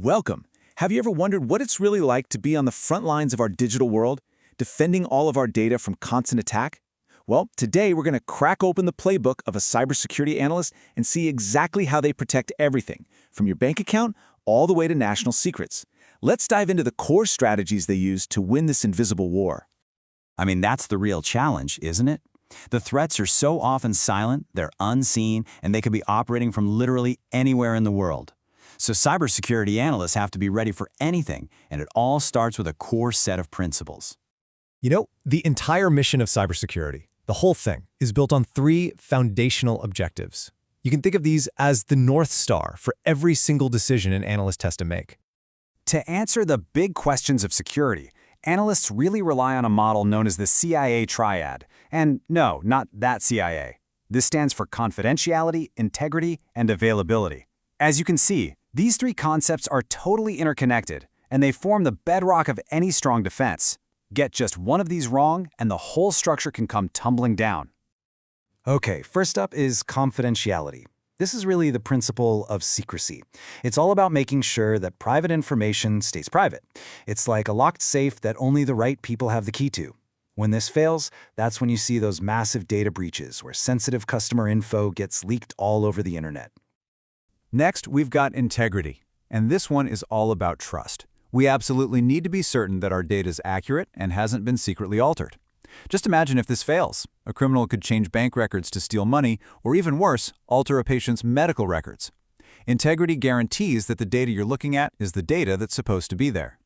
Welcome. Have you ever wondered what it's really like to be on the front lines of our digital world, defending all of our data from constant attack? Well, today we're going to crack open the playbook of a cybersecurity analyst and see exactly how they protect everything, from your bank account all the way to national secrets. Let's dive into the core strategies they use to win this invisible war. I mean, that's the real challenge, isn't it? The threats are so often silent, they're unseen, and they could be operating from literally anywhere in the world. So cybersecurity analysts have to be ready for anything, and it all starts with a core set of principles. You know, the entire mission of cybersecurity, the whole thing, is built on three foundational objectives. You can think of these as the North Star for every single decision an analyst has to make. To answer the big questions of security, analysts really rely on a model known as the CIA triad. And no, not that CIA. This stands for confidentiality, integrity, and availability. As you can see, these three concepts are totally interconnected, and they form the bedrock of any strong defense. Get just one of these wrong, and the whole structure can come tumbling down. Okay, first up is confidentiality. This is really the principle of secrecy. It's all about making sure that private information stays private. It's like a locked safe that only the right people have the key to. When this fails, that's when you see those massive data breaches where sensitive customer info gets leaked all over the internet. Next, we've got integrity, and this one is all about trust. We absolutely need to be certain that our data is accurate and hasn't been secretly altered. Just imagine if this fails. A criminal could change bank records to steal money, or even worse, alter a patient's medical records. Integrity guarantees that the data you're looking at is the data that's supposed to be there.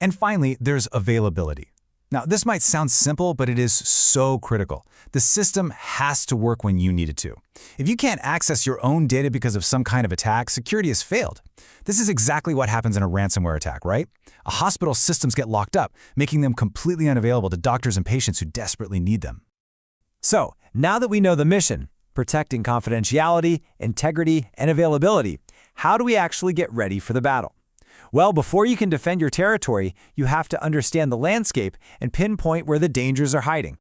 And finally, there's availability. Now, this might sound simple, but it is so critical. The system has to work when you need it to. If you can't access your own data because of some kind of attack, security has failed. This is exactly what happens in a ransomware attack, right? A hospital's systems get locked up, making them completely unavailable to doctors and patients who desperately need them. So, now that we know the mission, protecting confidentiality, integrity, and availability, how do we actually get ready for the battle? Well, before you can defend your territory, you have to understand the landscape and pinpoint where the dangers are hiding.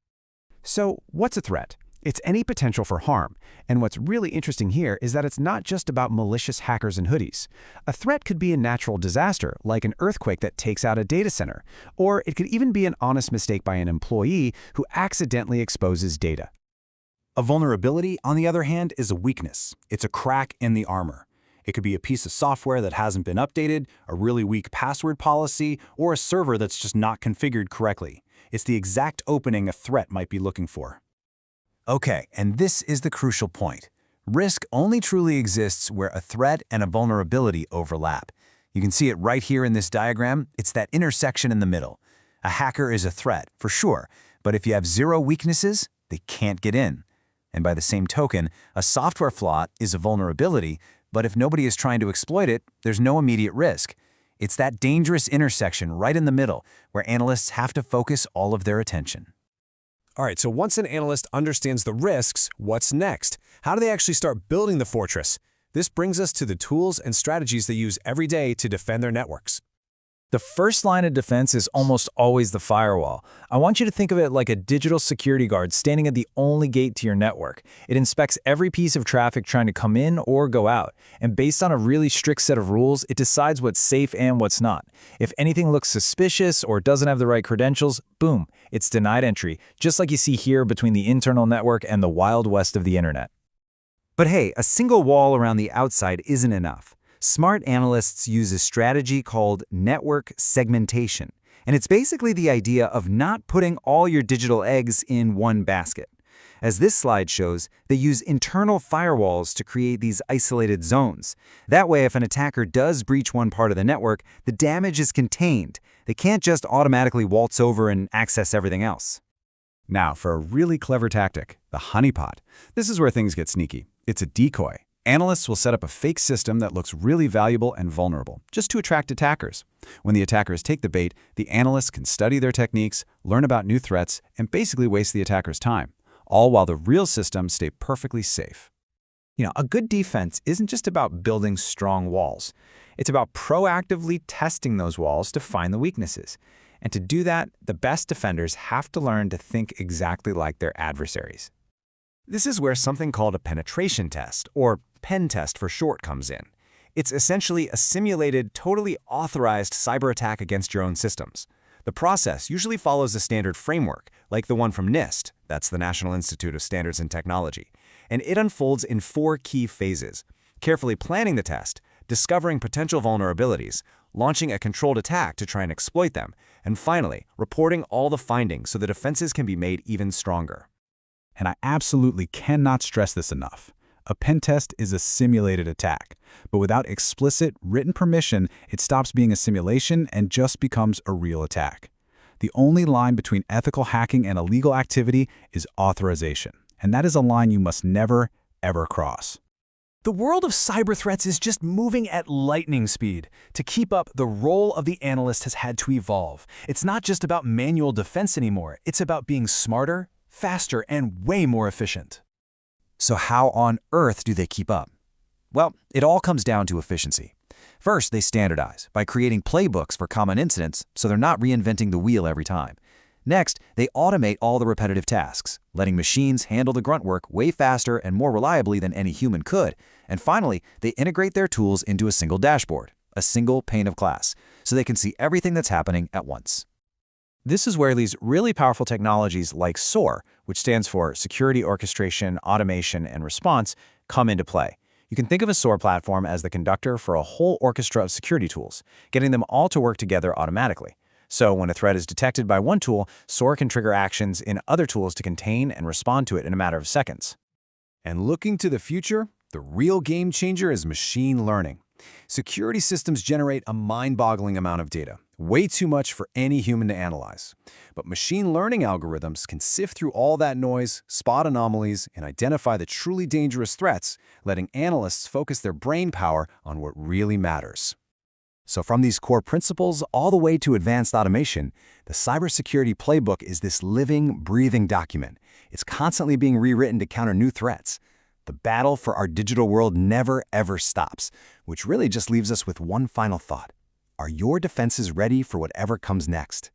So, what's a threat? It's any potential for harm. And what's really interesting here is that it's not just about malicious hackers and hoodies. A threat could be a natural disaster, like an earthquake that takes out a data center. Or it could even be an honest mistake by an employee who accidentally exposes data. A vulnerability, on the other hand, is a weakness. It's a crack in the armor. It could be a piece of software that hasn't been updated, a really weak password policy, or a server that's just not configured correctly. It's the exact opening a threat might be looking for. Okay, and this is the crucial point. Risk only truly exists where a threat and a vulnerability overlap. You can see it right here in this diagram. It's that intersection in the middle. A hacker is a threat, for sure, but if you have zero weaknesses, they can't get in. And by the same token, a software flaw is a vulnerability, but if nobody is trying to exploit it, there's no immediate risk. It's that dangerous intersection right in the middle where analysts have to focus all of their attention. All right, so once an analyst understands the risks, what's next? How do they actually start building the fortress? This brings us to the tools and strategies they use every day to defend their networks. The first line of defense is almost always the firewall. I want you to think of it like a digital security guard standing at the only gate to your network. It inspects every piece of traffic trying to come in or go out. And based on a really strict set of rules, it decides what's safe and what's not. If anything looks suspicious or doesn't have the right credentials, boom, it's denied entry, just like you see here between the internal network and the Wild West of the internet. But hey, a single wall around the outside isn't enough. Smart analysts use a strategy called network segmentation, and it's basically the idea of not putting all your digital eggs in one basket. As this slide shows, they use internal firewalls to create these isolated zones. That way, if an attacker does breach one part of the network, the damage is contained. They can't just automatically waltz over and access everything else. Now, for a really clever tactic, the honeypot. This is where things get sneaky. It's a decoy. Analysts will set up a fake system that looks really valuable and vulnerable, just to attract attackers. When the attackers take the bait, the analysts can study their techniques, learn about new threats, and basically waste the attacker's time, all while the real systems stay perfectly safe. You know, a good defense isn't just about building strong walls. It's about proactively testing those walls to find the weaknesses. And to do that, the best defenders have to learn to think exactly like their adversaries. This is where something called a penetration test, or pen test for short, comes in. It's essentially a simulated, totally authorized cyber attack against your own systems. The process usually follows a standard framework, like the one from NIST, that's the National Institute of Standards and Technology, and it unfolds in 4 key phases: carefully planning the test, discovering potential vulnerabilities, launching a controlled attack to try and exploit them, and finally, reporting all the findings so the defenses can be made even stronger. And I absolutely cannot stress this enough. A pen test is a simulated attack, but without explicit, written permission, it stops being a simulation and just becomes a real attack. The only line between ethical hacking and illegal activity is authorization, and that is a line you must never, ever cross. The world of cyber threats is just moving at lightning speed. To keep up, the role of the analyst has had to evolve. It's not just about manual defense anymore. It's about being smarter, faster, and way more efficient. So how on earth do they keep up? Well, it all comes down to efficiency. First, they standardize by creating playbooks for common incidents so they're not reinventing the wheel every time. Next, they automate all the repetitive tasks, letting machines handle the grunt work way faster and more reliably than any human could. And finally, they integrate their tools into a single dashboard, a single pane of glass, so they can see everything that's happening at once. This is where these really powerful technologies like SOAR, which stands for Security Orchestration, Automation, and Response, come into play. You can think of a SOAR platform as the conductor for a whole orchestra of security tools, getting them all to work together automatically. So when a threat is detected by one tool, SOAR can trigger actions in other tools to contain and respond to it in a matter of seconds. And looking to the future, the real game changer is machine learning. Security systems generate a mind-boggling amount of data, way too much for any human to analyze. But machine learning algorithms can sift through all that noise, spot anomalies, and identify the truly dangerous threats, letting analysts focus their brain power on what really matters. So from these core principles all the way to advanced automation, the Cybersecurity Playbook is this living, breathing document. It's constantly being rewritten to counter new threats. The battle for our digital world never, ever stops, which really just leaves us with one final thought. Are your defenses ready for whatever comes next?